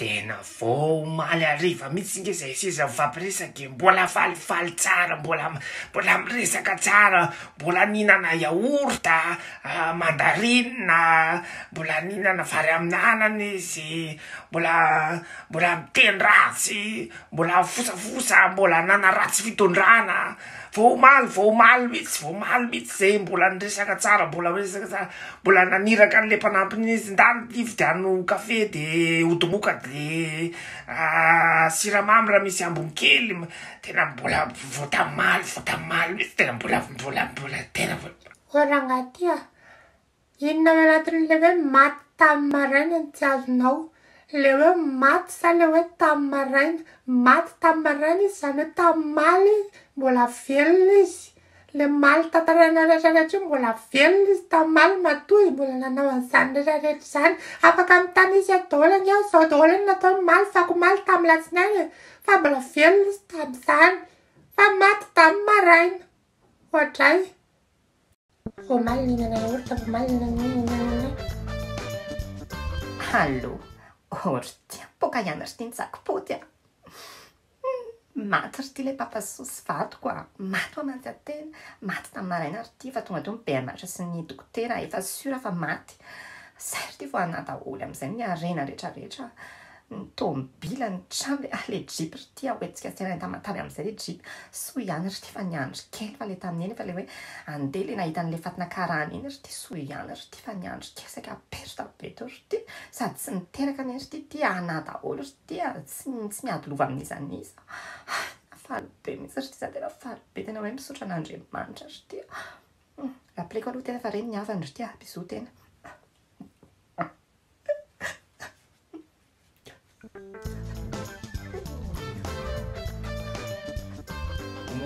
tena vao maly ariva mihitsy nge zay seza mifampiresaka mbola falifaly tsara mbola miresaka tsara mbola ninana yaorta mandarinina mbola ninana vary amin'ny anana izy mbola miteny ratsy mbola fosafosa mbola nana ratsy fitondrana vao maly mihitsy zay mbola niresaka tsara mbola naniraka an'le mpanampiny izy ndany fividiano kafe de odomoka de siramamy raha misy ambony kely tena mbola votamaly mihitsy tena mbola tena Orangati inona ao anatin'le hoe maty tamin'ny maraina ny tsy azonao le hoe maty sa le hoe tamin'ny maraina maty tamin'ny maraina izy zany hoe tamin'ny maly mbola velona izy le maly tantaraina rehetrarehetra mbola velona izy tamin'ny maly matoy mbola nanao an'izany rehetrarehetra izany afaka mitana izy daholo ange zao daholo ny nataony maly fako maly tamin'ny latsinainy fa mbola velona izy tamin'izany fa maty tamin'ny maraina ohatray vao maly ninana yaorta vao maly ninana Allô, ortia, poca ianas tin sakpotia. Maty ry ty le papasosy vato koa maty ho amantsy atena maty tamin'ny maraina ry ty fa tonga to mipermatra sy ny dokotera efa sura fa maty sary ty vao anadaholy amin'izay ny arena rehetrarehetra ny tômobila ny trano le jeep ry ty aoetsika sena tamatavy amin'izay le jeep so ihany ry ty fa niandry kely fa le tamin'iny fa le hoe andeha le nahitan'le fatina karana iny ry ty so ihany ry ty fa niandry kesaka perta be to ry ty sady tsy niteraka ny ry ty anadaholy ry ty tsy miady lova amin'izany izy faly be mihitsy ry ty za tena faly be tena hoe misotra an'Andriamanitra ry ty rappeleko aloha tena fa reny ny havany ry ty biso tena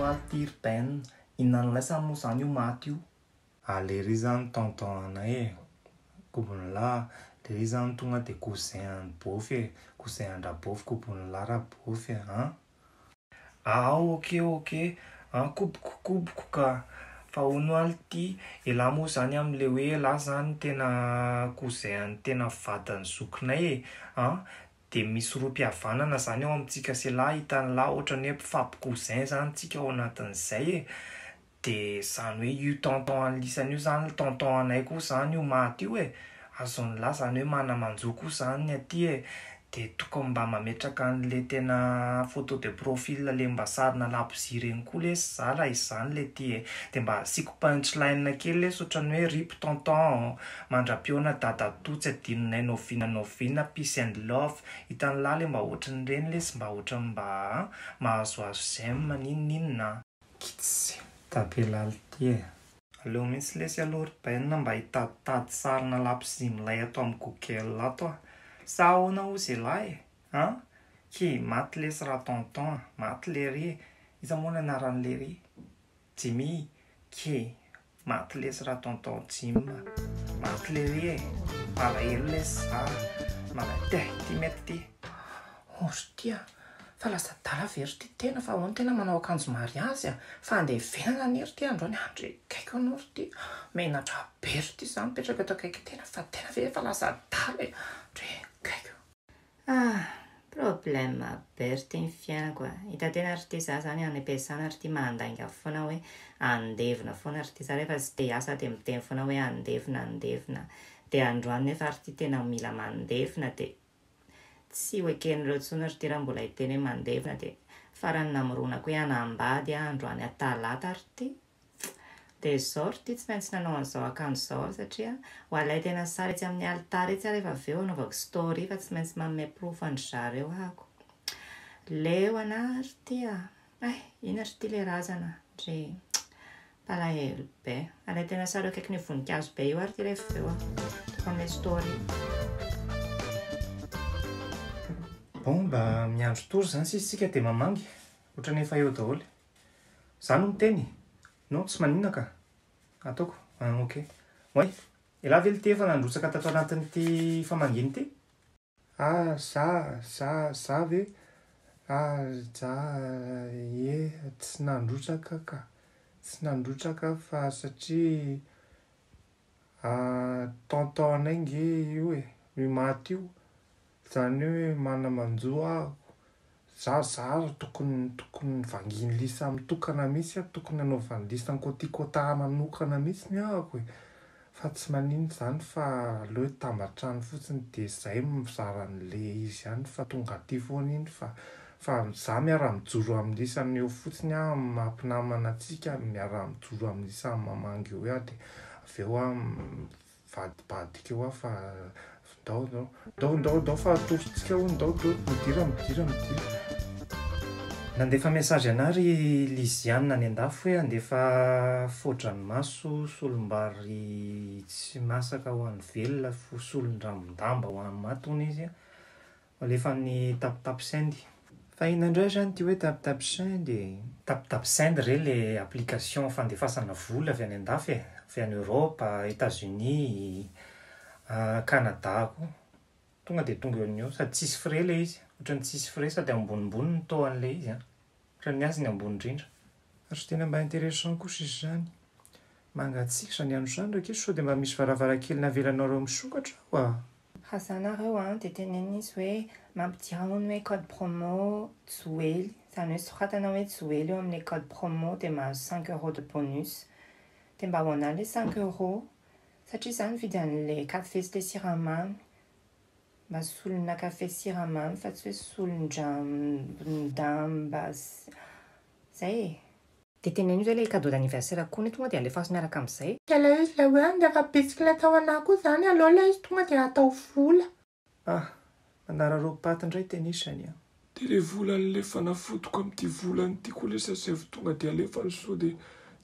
Aty ry inan'ilay samy moa zany io maty io le ry zany tonton anay kobony lahy le ry zany tonga de cousin an'bofy cousin andrabofy kobony lahy rabofy ok koboko ka fa ono aly ty elahy moa zany am'le hoe lahy zany tena cousin tena vadany zokinay de misy roam-pihavanana zany ao amintsika sy lahy hitany lahy ohatrany hoe mpifampy-cousin zany tsika ao anatin'izay de zany hoe io tonton alisany io zany tonton anay koa zany io maty io azon'ny lahy zany hoe manamanjo koa zany aty de tokony mba mametraka an'le tena photo de profil le mba sarina labozy reny koa le za raha izany le ty de mba asiko punchline kely le ohatrany hoe rip tonton mandra-piona dadatotsy adininay novina peace and love hitan'ny lahy le mba ohatrany reny le sy mba ohatrany mba mahazoazo zay ninina kitsy tapelaly ty aleo mihitsy lesy aloha ry baina mba hitaditady sarina labozy milay ato amin'ny Google ato sa ahoana ho zay lahy ki maty lesy raha tonton maty le ry iza moa ny anaran'le ry Jimmy ki maty lesy raha tonton Jim maty le ry malahelo lesy za malaty ty mety ty ry ty fa lasa dala very ty tena fa ahoana tena manao akanjo mariazy fa andeha venana ny ry ty androany andre kaiky anao ry ty menatra be ry ty za mipetraka eto akaiky tena fa tena ve fa lasa dala andre kaiky problème be ry ty ny fiainako hita tena ry ty za zany any am-piasana ry ty mandainga foana hoe andevina foana ry ty za rehefa tsy te asa de miteny foana hoe andevina de androany nefa ry ty tena mila mandevina de tsy hoeken'ireo tsony ry ty raha mbola hiteny hoe mandevina de farany namoronako hoe anambady androany atalata ry ty de zao ry ty tsy maintsy nanao an'izao akanjo zao satria ho alay tena sara etsy amin'ny alitara etsy rehefa avy eo anaovako story fa tsy maintsy manome profo andry zareo ako leo ana ry ty ina ry ty le razana ndre palahelo be alay tena sara akaiky ny voninkazo be io ary ty rehefa eo toko amin'ilay story bon mba miandro tory zany sisitsika de mamangy ohatrany efa eo daholo za no miteny no tsy maninona ka ataoko ok oay elahy vely ty efa nandrotsaka tato anatin'ity famanginy ty za ve za tsy nandrotsaka ka tsy nandrotsaka fa satria tonton anay nge io io maty io Izany hoe manamanjo ahako. Zara tokony vanginy lisa mitokana mihitsy tokony hanaovany lisa ny kôtikôta manokana mihitsy ny ahako e. Fa tsy maninona izany fa aleo tambatrano fotsiny dia izay mizara an'ilay izy ihany fa tonga aty foana iny fa izaho miara-mijoro amin'ny lisany eo fotsiny aho mampinamana antsika miara-mijoro amin'ny lisany mamangy eo aho dia avy eo aho vadibadika eo aho fa ndao fa atositsika ho ndao midira. Nandefa message anary Liziane any an-dafo hoe andefa foadranomaso solombary tsy masaka ho an'ny velona solon-drambondamba ho an'ny matony izy alefa ny tapitapisaindy. Fa inandray zany ty hoe tapitapisaindy. Tapitapisaindy re le application fandefasana vola avy any an-dafo avy any Europa, États-Unis, Canada koa. Tonga dia tonga eo an'io sady tsisy frais le izy. Ohatrany tsisy frais sady ambonimbony ny taux an'le izy ohatrany ny azy ny ambony indrindra. Ary tena mba intéressant kosa izy zany. Mangatsiaka zany andro zany rake sao dia mba misy varavarankely navelanareo misokatra hoa. Hazanareo dia teneny izy hoe mampidira hono hoe code promo Joely. Izany hoe soratana hoe Joely eo amin'ny code promo dia mahazo 5 € de bonus. Dia mba hoana le 5 € satria izany vidy an'le kafe sy le siramamy. Mba solona kafe siramamy fa tsy hoe solon-damba zay e. Dia teneny izy hoe le cadeau d'anniversaire koa tonga dia alefaso miaraka amin'izay. Ilay izy ilay hoe andefa bisikileta ho anahy koa izany aloha ilay izy tonga dia atao vola. Manarareo paty indray tenisany a. Dia le volan'ilay fanafodiko amin'ity volan'ity koa le sasevy tonga dia alefany sao dia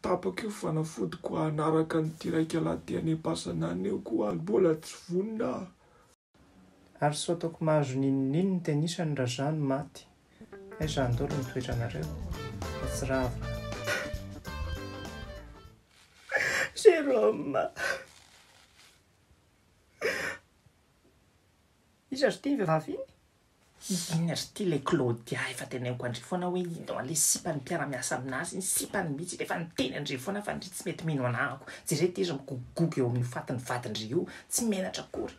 tapaka eo fanafodiko anaraka nyity raika lahatỳ any am-pasanany eo koa mbola tsy vonona. Ary sao ataoko mahazo ninonino ny tenisany raha zany maty. Izany daholo ny toetra anareo. Tsy rava. Jérôme. Iza ry ty ny vehivavy iny? Iny ry ty le Claudia efa teneniko andry foana hoe indao an'le sipany mpiara-miasa aminazy iny sipany mihitsy efa niteny andry foana fa ndry tsy mety mino anahako. Jereo ty izy migogogo eo amin'ny fatiny vadindry io tsy menatra akory.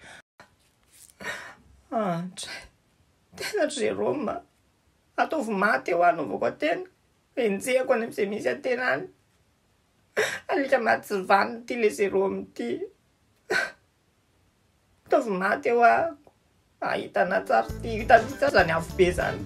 Tena Jérôme. Ataovy maty eo anaovako atena. Enjehako any amin'izay misy atena any. Alika maty sy vaniny ty le Jérôme ty. Ataovy maty eo ahitana tsara ty hitan'ny tsara zany avo be zany.